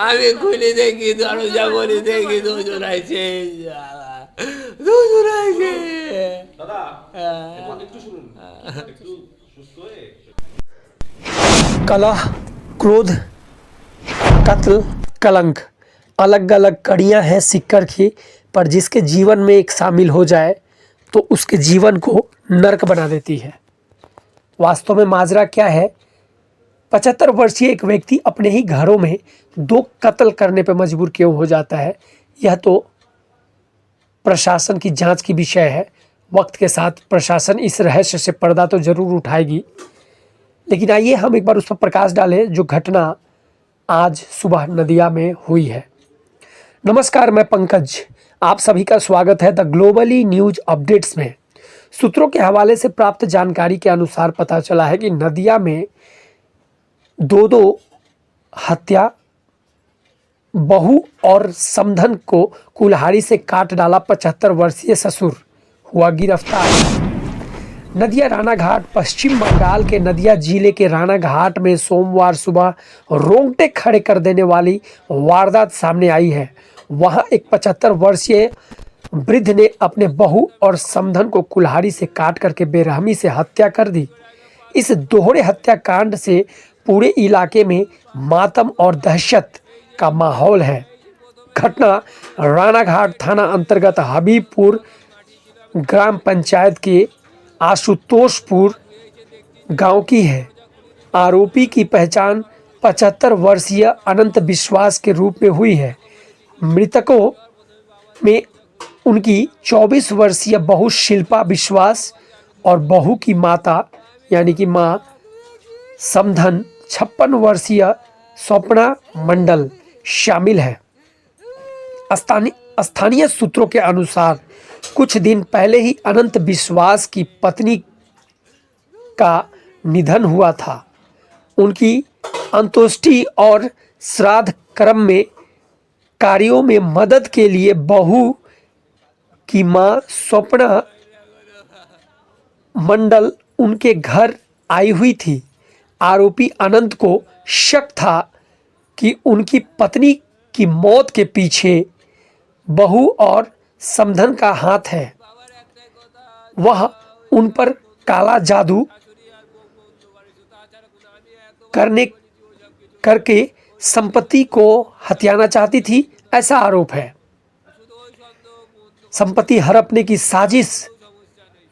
আমি খুলে দেখি দরজা বলে দেখি দুজন আছে, দুজন আছে। দাদা একটু শুনুন, একটু সুস্থ হয়ে। कलह, क्रोध, कत्ल, कलंक अलग अलग कड़ियां हैं सिक्कर की, पर जिसके जीवन में एक शामिल हो जाए तो उसके जीवन को नर्क बना देती है। वास्तव में माजरा क्या है? 75 वर्षीय एक व्यक्ति अपने ही घरों में 2 कत्ल करने पर मजबूर क्यों हो जाता है, यह तो प्रशासन की जांच की विषय है। वक्त के साथ प्रशासन इस रहस्य से पर्दा तो जरूर उठाएगी, लेकिन आइए हम एक बार उस पर प्रकाश डालें जो घटना आज सुबह नदिया में हुई है। नमस्कार, मैं पंकज, आप सभी का स्वागत है द ग्लोबली न्यूज अपडेट्स में। सूत्रों के हवाले से प्राप्त जानकारी के अनुसार पता चला है कि नदिया में दो हत्या, बहू और समधन को कुल्हाड़ी से काट डाला 75 वर्षीय ससुर हुआ गिरफ्तार। नदिया रानाघाट पश्चिम बंगाल के नदिया जिले के रानाघाट में सोमवार सुबह रोंगटे खड़े कर देने वाली वारदात सामने आई है। वहां एक 75 वर्षीय वृद्ध ने अपने बहू और समधन को कुल्हाड़ी से काट करके बेरहमी से हत्या कर दी। इस दोहरे हत्याकांड से पूरे इलाके में मातम और दहशत का माहौल है। घटना रानाघाट थाना अंतर्गत हबीबपुर ग्राम पंचायत के आशुतोषपुर गांव की है। आरोपी की पहचान 75 वर्षीय अनंत विश्वास के रूप में हुई है। मृतकों में उनकी 24 वर्षीय बहू शिल्पा विश्वास और बहू की माता यानी कि मां समधन 56 वर्षीय स्वप्ना मंडल शामिल है। स्थानीय सूत्रों के अनुसार कुछ दिन पहले ही अनंत विश्वास की पत्नी का निधन हुआ था। उनकी अंत्येष्टि और श्राद्ध कर्म में कार्यों में मदद के लिए बहू की मां स्वप्ना मंडल उनके घर आई हुई थी। आरोपी अनंत को शक था कि उनकी पत्नी की मौत के पीछे बहू और समधन का हाथ है। वह उन पर काला जादू करके संपत्ति को हथियाना चाहती थी, ऐसा आरोप है। संपत्ति हड़पने की साजिश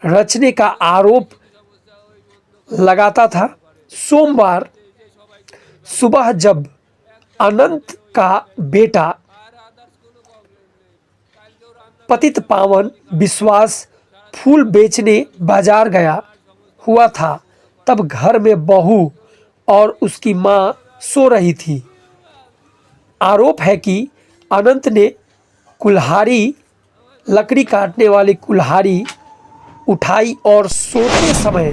रचने का आरोप लगाता था। सोमवार सुबह जब अनंत का बेटा पतित पावन विश्वास फूल बेचने बाजार गया हुआ था, तब घर में बहू और उसकी मां सो रही थी। आरोप है कि अनंत ने कुल्हाड़ी, लकड़ी काटने वाली कुल्हाड़ी उठाई और सोते समय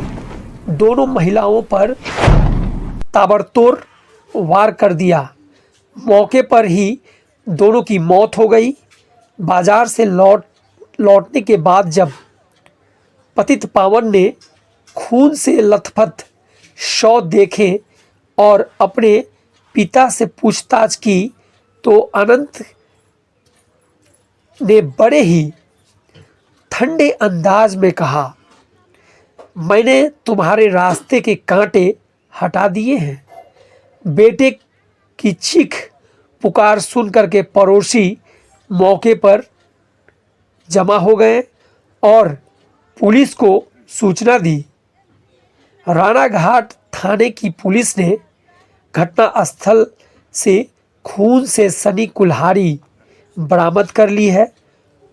दोनों महिलाओं पर ताबड़तोड़ वार कर दिया। मौके पर ही दोनों की मौत हो गई। बाजार से लौटने के बाद जब पतित पावन ने खून से लथपथ शव देखे और अपने पिता से पूछताछ की तो अनंत ने बड़े ही ठंडे अंदाज में कहा, मैंने तुम्हारे रास्ते के कांटे हटा दिए हैं। बेटे की चीख पुकार सुन करके पड़ोसी मौके पर जमा हो गए और पुलिस को सूचना दी। रानाघाट थाने की पुलिस ने घटना स्थल से खून से सनी कुल्हाड़ी बरामद कर ली है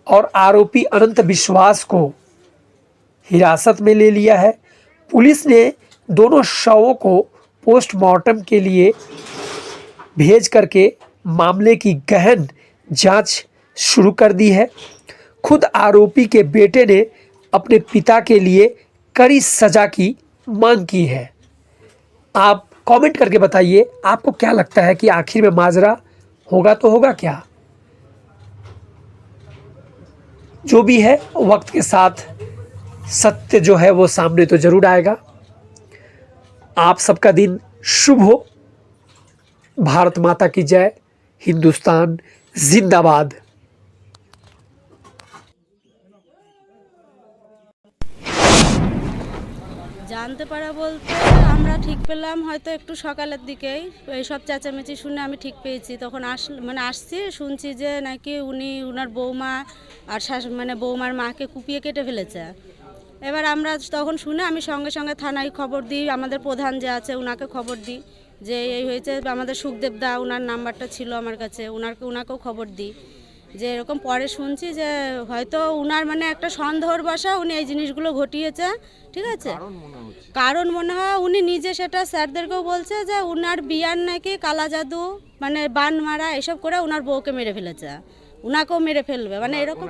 और आरोपी अनंत विश्वास को हिरासत में ले लिया है। पुलिस ने दोनों शवों को पोस्टमार्टम के लिए भेज करके मामले की गहन जांच शुरू कर दी है। खुद आरोपी के बेटे ने अपने पिता के लिए कड़ी सजा की मांग की है। आप कमेंट करके बताइए आपको क्या लगता है कि आखिर में माजरा होगा तो होगा क्या? जो भी है वक्त के साथ सत्य जो है वो सामने तो जरूर आएगा। आप सबका दिन शुभ हो। भारत माता की जय। हिंदुस्तान जिंदाबाद। জানতে পারা বলতে আমরা ঠিক পেলাম হয়তো একটু সকালের দিকেই, এইসব চেঁচামেচি শুনে আমি ঠিক পেয়েছি। তখন আসছি, শুনছি যে নাকি উনার বৌমা আর মানে বৌমার মাকে কুপিয়ে কেটে ফেলেছে। এবার আমরা তখন শুনে আমি সঙ্গে সঙ্গে থানায় খবর দিই, আমাদের প্রধান যে আছে উনাকে খবর দিই যে এই হয়েছে। আমাদের সুখদেব দা, উনার নাম্বারটা ছিল আমার কাছে, উনাকেও খবর দিই যে এরকম। পরে শুনছি যে হয়তো উনার মানে একটা সন্দেহর বশা উনি এই জিনিসগুলো ঘটিয়েছে, ঠিক আছে। কারণ মনে হয় উনি নিজে সেটা স্যারদেরকেও বলছে যে উনার বিয়ার নাকি কালা জাদু মানে বান মারা এসব করে উনার বউকে মেরে ফেলেছে, উনাকেও মেরে ফেলবে মানে এরকম।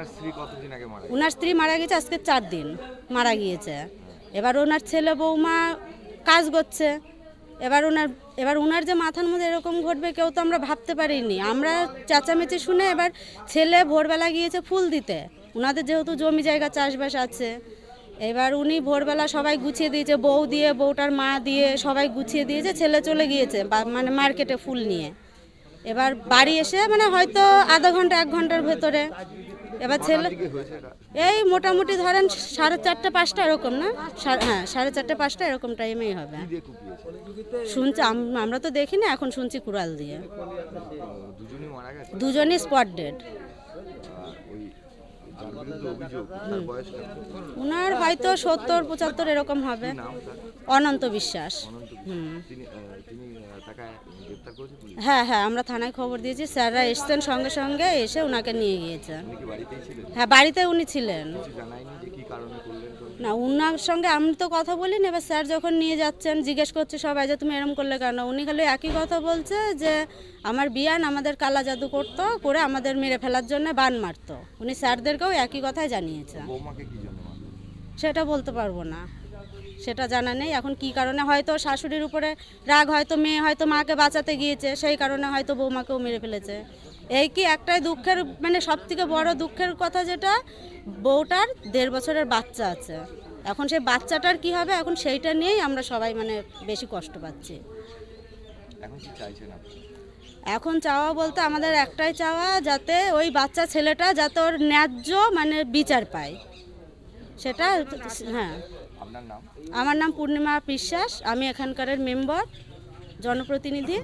উনার স্ত্রী মারা গেছে আজকে 4 দিন মারা গিয়েছে। এবার ওনার ছেলে বৌমা কাজ করছে। এবার উনার যে মাথার মধ্যে এরকম ঘটবে কেউ তো আমরা ভাবতে পারিনি। আমরা চেঁচামেচি শুনে এবার ছেলে ভোরবেলা গিয়েছে ফুল দিতে, উনাদের যেহেতু জমি জায়গা চাষবাস আছে। এবার উনি ভোরবেলা সবাই গুছিয়ে দিয়েছে, বউ দিয়ে, বউটার মা দিয়ে সবাই গুছিয়ে দিয়েছে। ছেলে চলে গিয়েছে মানে মার্কেটে ফুল নিয়ে। এবার বাড়ি এসে মানে হয়তো আধা ঘন্টা 1 ঘন্টার ভেতরে এবার ছেলে এই মোটামুটি ধরেন 4:30 5টা এরকম না, হ্যাঁ 4:30 5টা এরকম টাইমেই হবে। শুনছি আমরা তো দেখিনি, এখন শুনছি কুড়াল দিয়ে। দুজনই স্পট ডেড। উনার হয়তো 70-75 এরকম হবে। অনন্ত বিশ্বাস। হ্যাঁ হ্যাঁ, আমরা থানায় খবর দিয়েছি, স্যাররা এসছেন সঙ্গে সঙ্গে, এসে ওনাকে নিয়ে গিয়েছেন। হ্যাঁ বাড়িতে উনি ছিলেন না, উনার সঙ্গে আমি তো কথা বলিনি। এবার স্যার যখন নিয়ে যাচ্ছেন জিজ্ঞেস করছে সবাই যে তুমি এরম করলে কেন, উনি খালি একই কথা বলছে যে আমার বিয়ান আমাদের কালা জাদু করতো, করে আমাদের মেরে ফেলার জন্য বান মারতো। উনি স্যারদেরকেও একই কথাই জানিয়েছে। সেটা বলতে পারবো না, সেটা জানা নেই এখন কি কারণে। হয়তো শাশুড়ির উপরে রাগ, হয়তো মেয়ে হয়তো মাকে বাঁচাতে গিয়েছে, সেই কারণে হয়তো বৌমাকেও মেরে ফেলেছে। এই কি একটাই দুঃখের মানে সবথেকে বড় দুঃখের কথা যেটা বউটার 1.5 বছরের বাচ্চা আছে। এখন সেই বাচ্চাটার কি হবে, এখন সেইটা নিয়েই আমরা সবাই মানে বেশি কষ্ট পাচ্ছি। এখন চাওয়া বলতে আমাদের একটাই চাওয়া, যাতে ওই বাচ্চা ছেলেটা যাতে ওর ন্যায্য মানে বিচার পায় সেটা। হ্যাঁ, আমার নাম পূর্ণিমা বিশ্বাস, আমি এখানকার মেম্বার, জনপ্রতিনিধি।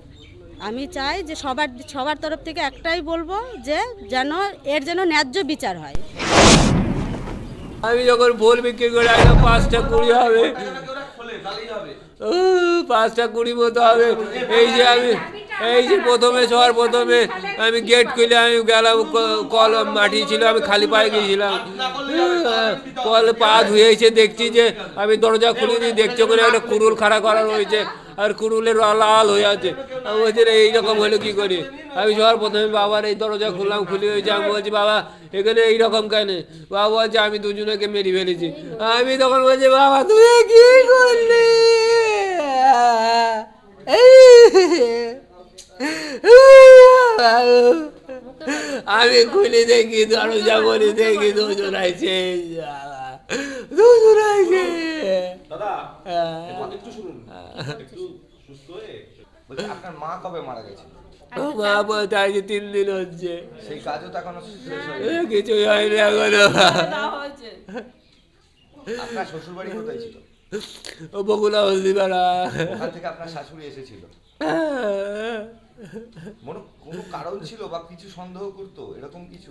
আমি চাই যে সবার তরফ থেকে একটাই বলবো যে এর যেন ন্যায্য বিচার হয়। আমি যখন ফুল বিক্রি করে আসলাম 5টা 20 হবে, 5টা 20 মতো হবে। এই যে প্রথমে আমি গেট খুলে আমি গেলাম, কল মাটি ছিল, আমি খালি পায়ে গিয়েছিলাম। কল পা ধুয়েছে, দেখছি যে আমি দরজা খুলিনি, দেখছি করে একটা কুরুল খাড়া করা রয়েছে, আর কুরুলের লাল হয়ে আছে। আমি বলছি এইরকম হলো কি করে। আমি সবার প্রথমে বাবার এই দরজা খুললাম, খুলে হয়েছে। আমি বলছি বাবা এখানে এইরকম কেন? বাবা বলছে আমি দুজনকে মেরে ফেলেছি। আমি তখন বলছি বাবা তুমি কি করলি? আমি খুলে দেখি দরজা করে দেখি দুজন আছে। দাদা একটু শুনুন, একটু সুস্থ হয়ে আপনার মা কবে মারা গেছে? মা বলতে আজ 3 দিন হচ্ছে। সেই কাজও তো এখনো শেষ হয়নি। কিছুই হয়নি এখনো। আপনার শ্বশুর বাড়ি কোথায় ছিল? ও বগুলা হলদিপাড়া। ওখান থেকে আপনার শাশুড়ি এসেছিল? কোনো কারণ ছিল বা কিছু সন্দেহ করতো এরকম কিছু?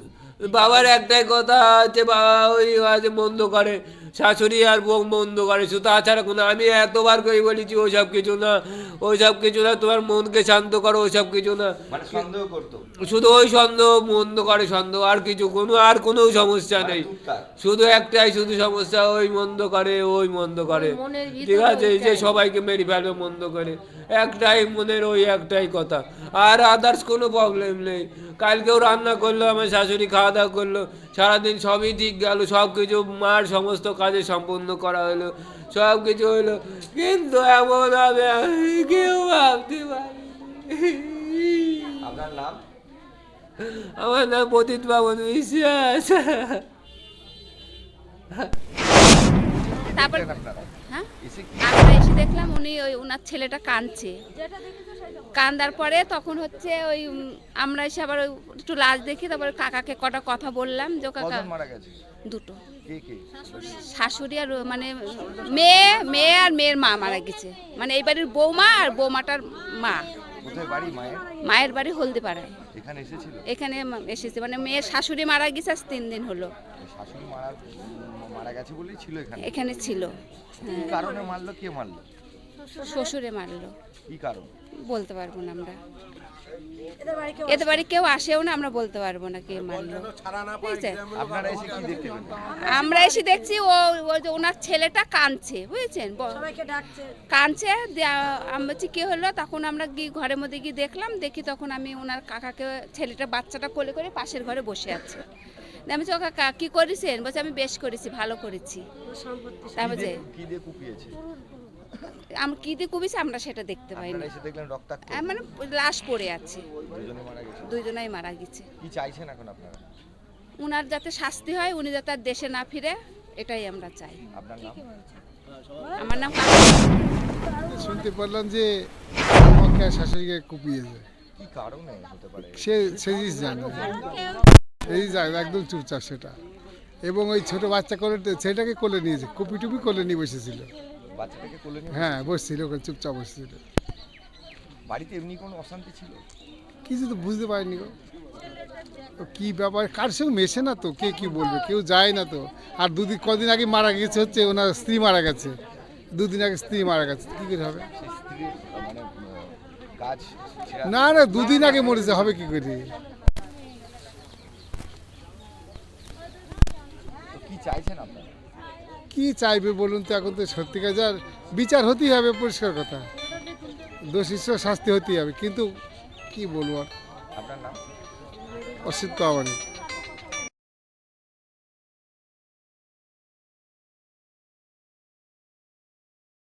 বাবার একটাই কথা আছে, বাবা ওই আছে মন্দ করে, শাশুড়ি আর বউ মন্দ করে, শুধু তাছাড়া কোনো। আমি এতবার করে বলেছি ওইসব কিছু না, তোমার মনকে শান্ত করো, ওইসব কিছু না। মানে সন্দেহ করতো শুধু ওই সন্দেহ, মন্দ করে সন্দেহ, আর কিছু আর কোনো সমস্যা নেই। শুধু একটাই শুধু সমস্যা, ওই মন্দ করে, ঠিক আছে, যে সবাইকে মেরে ফেলবে মন্দ করে, একটাই মনের ওই একটাই কথা, আর আদার্স কোনো প্রবলেম নেই। কালকেও রান্না করলো আমার শাশুড়ি, খাওয়া দাওয়া করলো, সারাদিন সবই ঠিক গেল, সব কিছু মার সমস্ত কাজে সম্পূর্ণ করা হলো, সব কিছু হলো, কিন্তু এমন হবে আমি কেউ ভাবতে পারি। আপনার নাম? আমার নাম পতিত বাবন বিশ্বাস। তারপর হ্যাঁ আমরা এসে দেখলাম উনি ওই ওনার ছেলেটা কাঁদছে, কান্দার পরে তখন হচ্ছে ওই আমরা এসে আবার ওই একটু লাশ দেখি, তারপরে কাকাকে কটা কথা বললাম যে কাকা কজন মারা গেছে? দুটো কে কে? শাশুড়ি আর মানে মেয়ে আর মেয়ের মা মারা গেছে, মানে এই বাড়ির বৌমা আর বৌমাটার মা। কোথায় বাড়ি মায়ের? মায়ের বাড়ি হলদিপাড়ায়। এখানে এসেছিল? এখানে এসেছে, মানে মেয়ের শাশুড়ি মারা গেছে আজ 3 দিন হলো। শাশুড়ি মারা গেছে বলেই ছিল এখানে? এখানে ছিল। কি কারণে মারলো? কে মারলো? শ্বশুরে মারলো। কি কারণ বলতে পারবো না আমরা, এদের বাড়ি কেউ আসেও না, আমরা বলতে পারবো না কে মারলো। বুঝছেন? আপনারা এসে কি দেখতে পেলেন? আমরা এসে দেখছি ও যে ওনার ছেলেটা কাঁদছে, বুঝেছেন, কাঁদছে। আমি বলছি কি হলো, তখন আমরা গিয়ে ঘরের মধ্যে গিয়ে দেখলাম, দেখি তখন আমি ওনার কাকাকে ছেলেটা বাচ্চাটা কোলে করে পাশের ঘরে বসে আছে। আমি বলছি ও কাকা কি করেছেন? বলছে আমি বেশ করেছি, ভালো করেছি। তারপর যে কি দিয়ে কুপিয়েছে? আমরা কি দিয়ে কুপিয়েছি আমরা সেটা দেখতে পাইনি। আপনারা এসে দেখলেন রক্তাক্ত? মানে লাশ পড়ে আছে, দুজনে মারা গেছে? দুইজনাই মারা গেছে। কি চাইছেন এখন আপনারা? উনার যাতে শাস্তি হয়, উনি যাতে আর দেশে না ফিরে, এটাই আমরা চাই। আপনার নাম? আমার নাম শুনতে পারলাম যে আমাকে আর শাশুড়িকে কুপিয়েছে। কি কারণে হতে পারে? সে জিনিস জানে, এই জানে একদম চুপচাপ সেটা। এবং ওই ছোট বাচ্চা কোলে সেটাকে কোলে নিয়েছে, কুপি টুপি কোলে নিয়ে বসেছিল। বাচ্চাটাকে কোলে নিয়ে? হ্যাঁ বসছিল, ওখানে চুপচাপ বসেছিল। বাড়িতে এমনি কোনো অশান্তি ছিল? কিছু তো বুঝতে পারিনি গো, তো কি ব্যাপার, কার সঙ্গে মেশে না তো, কে কি বলবে, কেউ যায় না তো। আর কদিন আগে মারা গেছে হচ্ছে ওনার স্ত্রী মারা গেছে, 2 দিন আগে স্ত্রী মারা গেছে, কী করে হবে? সেই স্ত্রীর মানে কাজ ছেড়ে না না 2 দিন আগে মরেছে, হবে কি করে? তো কি চাইছেন আপনারা? কি চাইবে বলুন তো, এখন তো সত্যিকার যার বিচার হতেই হবে, পরিষ্কার কথা, দোষীর শাস্তি হতেই হবে, কিন্তু কি বলবো আর। আপনার নাম? অসিত পাওয়ানি।